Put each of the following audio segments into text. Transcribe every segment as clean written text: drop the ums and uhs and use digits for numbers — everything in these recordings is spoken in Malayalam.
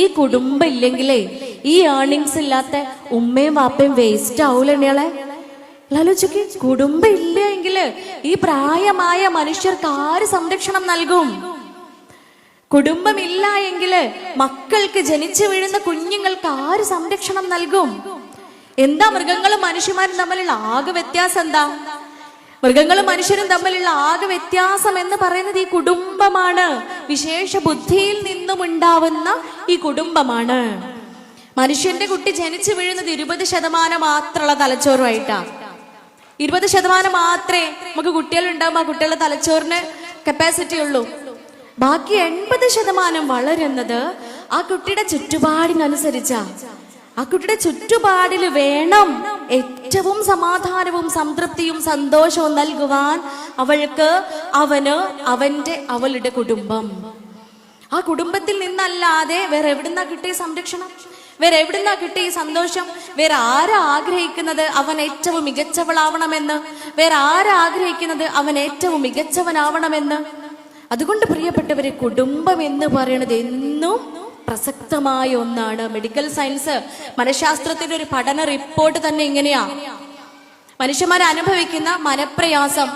ഈ കുടുംബം ഇല്ലെങ്കിലേ ഈ ഏർണിങ്സ് ഇല്ലാത്ത ഉമ്മയും വാപ്പയും വേസ്റ്റ് ആവൂലെണ്ണയാളെ. ആലോചിക്ക്, കുടുംബം ഇല്ല എങ്കില് ഈ പ്രായമായ മനുഷ്യർക്ക് ആര് സംരക്ഷണം നൽകും? കുടുംബമില്ല എങ്കില് മക്കൾക്ക് ജനിച്ചു വീഴുന്ന കുഞ്ഞുങ്ങൾക്ക് ആര് സംരക്ഷണം നൽകും? എന്താ മൃഗങ്ങളും മനുഷ്യന്മാരും തമ്മിലുള്ള ആകെ വ്യത്യാസം എന്താ? മൃഗങ്ങളും മനുഷ്യരും തമ്മിലുള്ള ആകെ വ്യത്യാസം എന്ന് പറയുന്നത് ഈ കുടുംബമാണ്. വിശേഷ ബുദ്ധിയിൽ നിന്നും ഉണ്ടാവുന്ന ഈ കുടുംബമാണ്. മനുഷ്യന്റെ കുട്ടി ജനിച്ചു വീഴുന്നത് 20% മാത്രമുള്ള തലച്ചോറുമായിട്ടാ. 20% മാത്രമേ നമുക്ക് കുട്ടികൾ ഉണ്ടാകുമ്പോൾ ആ കുട്ടികളുടെ തലച്ചോറിന് കപ്പാസിറ്റി ഉള്ളൂ. ബാക്കി 80% വളരുന്നത് ആ കുട്ടിയുടെ ചുറ്റുപാടിനനുസരിച്ചാ. ആ കുട്ടിയുടെ ചുറ്റുപാടിൽ വേണം ഏറ്റവും സമാധാനവും സംതൃപ്തിയും സന്തോഷവും നൽകുവാൻ അവൾക്ക്, അവന്, അവളുടെ കുടുംബം. ആ കുടുംബത്തിൽ നിന്നല്ലാതെ വേറെ എവിടുന്നാ കിട്ടിയ സംരക്ഷണം? വേറെ എവിടുന്നാ കിട്ടിയ സന്തോഷം? വേറെ ആരാ ആഗ്രഹിക്കുന്നത് അവൻ ഏറ്റവും മികച്ചവളാവണമെന്ന്? വേറെ ആരാ ആഗ്രഹിക്കുന്നത് അവൻ ഏറ്റവും മികച്ചവനാവണമെന്ന്? അതുകൊണ്ട് പ്രിയപ്പെട്ടവരെ, കുടുംബം എന്ന് പറയുന്നത് എന്നും പ്രസക്തമായ ഒന്നാണ്. മെഡിക്കൽ സയൻസ്, മനഃശാസ്ത്രത്തിന്റെ ഒരു പഠന റിപ്പോർട്ട് തന്നെ ഇങ്ങനെയാ. മനുഷ്യന്മാർ അനുഭവിക്കുന്ന മനപ്രയാസം,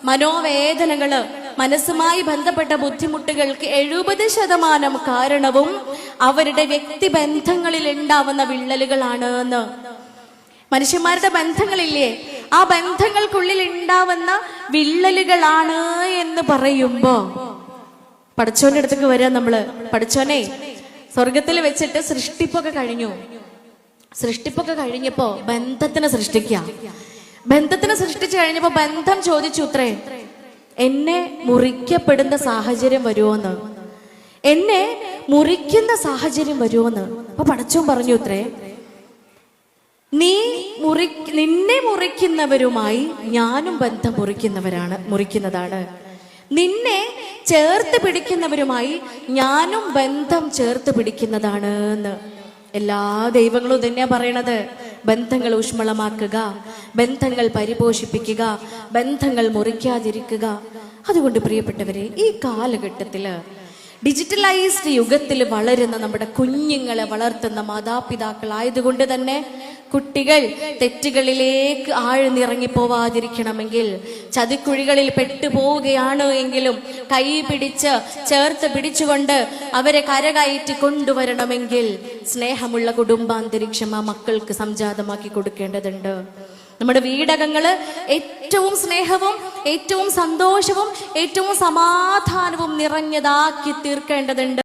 മനോവേദനകള്, മനസ്സുമായി ബന്ധപ്പെട്ട ബുദ്ധിമുട്ടുകൾക്ക് 70% കാരണവും അവരുടെ വ്യക്തിബന്ധങ്ങളിൽ ഉണ്ടാവുന്ന വിള്ളലുകളാണ് എന്ന്. മനുഷ്യന്മാരുടെ ബന്ധങ്ങളില്ലേ, ആ ബന്ധങ്ങൾക്കുള്ളിൽ ഉണ്ടാവുന്ന വിള്ളലുകളാണ് എന്ന് പറയുമ്പോ പടച്ചോന്റെ അടുത്തേക്ക് വരാൻ നമ്മള്. പടച്ചോനെ, സ്വർഗത്തിൽ വെച്ചിട്ട് സൃഷ്ടിപ്പൊക്കെ കഴിഞ്ഞപ്പോ ബന്ധത്തിനെ സൃഷ്ടിക്കുക. ബന്ധത്തിനെ സൃഷ്ടിച്ചു കഴിഞ്ഞപ്പോ ബന്ധം ചോദിച്ചു അത്രേ, എന്നെ മുറിക്കപ്പെടുന്ന സാഹചര്യം വരുമോന്ന്, എന്നെ മുറിക്കുന്ന സാഹചര്യം വരുമോന്ന്. അപ്പൊ പടച്ചോൻ പറഞ്ഞു അത്രേ, നിന്നെ മുറിക്കുന്നവരുമായി ഞാനും ബന്ധം മുറിക്കുന്നതാണ്. നിന്നെ ചേർത്ത് പിടിക്കുന്നവരുമായി ഞാനും ബന്ധം ചേർത്ത് പിടിക്കുന്നതാണ് എന്ന്. എല്ലാ ദൈവങ്ങളും തന്നെയാ പറയണത്. ബന്ധങ്ങൾ ഊഷ്മളമാക്കുക, ബന്ധങ്ങൾ പരിപോഷിപ്പിക്കുക, ബന്ധങ്ങൾ മുറിക്കാതിരിക്കുക. അതുകൊണ്ട് പ്രിയപ്പെട്ടവരെ, ഈ കാലഘട്ടത്തില് ഡിജിറ്റലൈസ്ഡ് യുഗത്തിൽ വളരുന്ന നമ്മുടെ കുഞ്ഞുങ്ങളെ വളർത്തുന്ന മാതാപിതാക്കളായതുകൊണ്ട് തന്നെ കുട്ടികൾ തെറ്റുകളിലേക്ക് ആഴ്ന്നിറങ്ങി പോവാതിരിക്കണമെങ്കിൽ, ചതിക്കുഴികളിൽ പെട്ടുപോവുകയാണ് എങ്കിലും കൈ പിടിച്ച് ചേർത്ത് പിടിച്ചുകൊണ്ട് അവരെ കരകയറ്റി കൊണ്ടുവരണമെങ്കിൽ സ്നേഹമുള്ള കുടുംബാന്തരീക്ഷം ആ മക്കൾക്ക് സംജാതമാക്കി കൊടുക്കേണ്ടതുണ്ട്. നമ്മുടെ വീടകങ്ങള് ഏറ്റവും സ്നേഹവും ഏറ്റവും സന്തോഷവും ഏറ്റവും സമാധാനവും നിറഞ്ഞതാക്കി തീർക്കേണ്ടതുണ്ട്.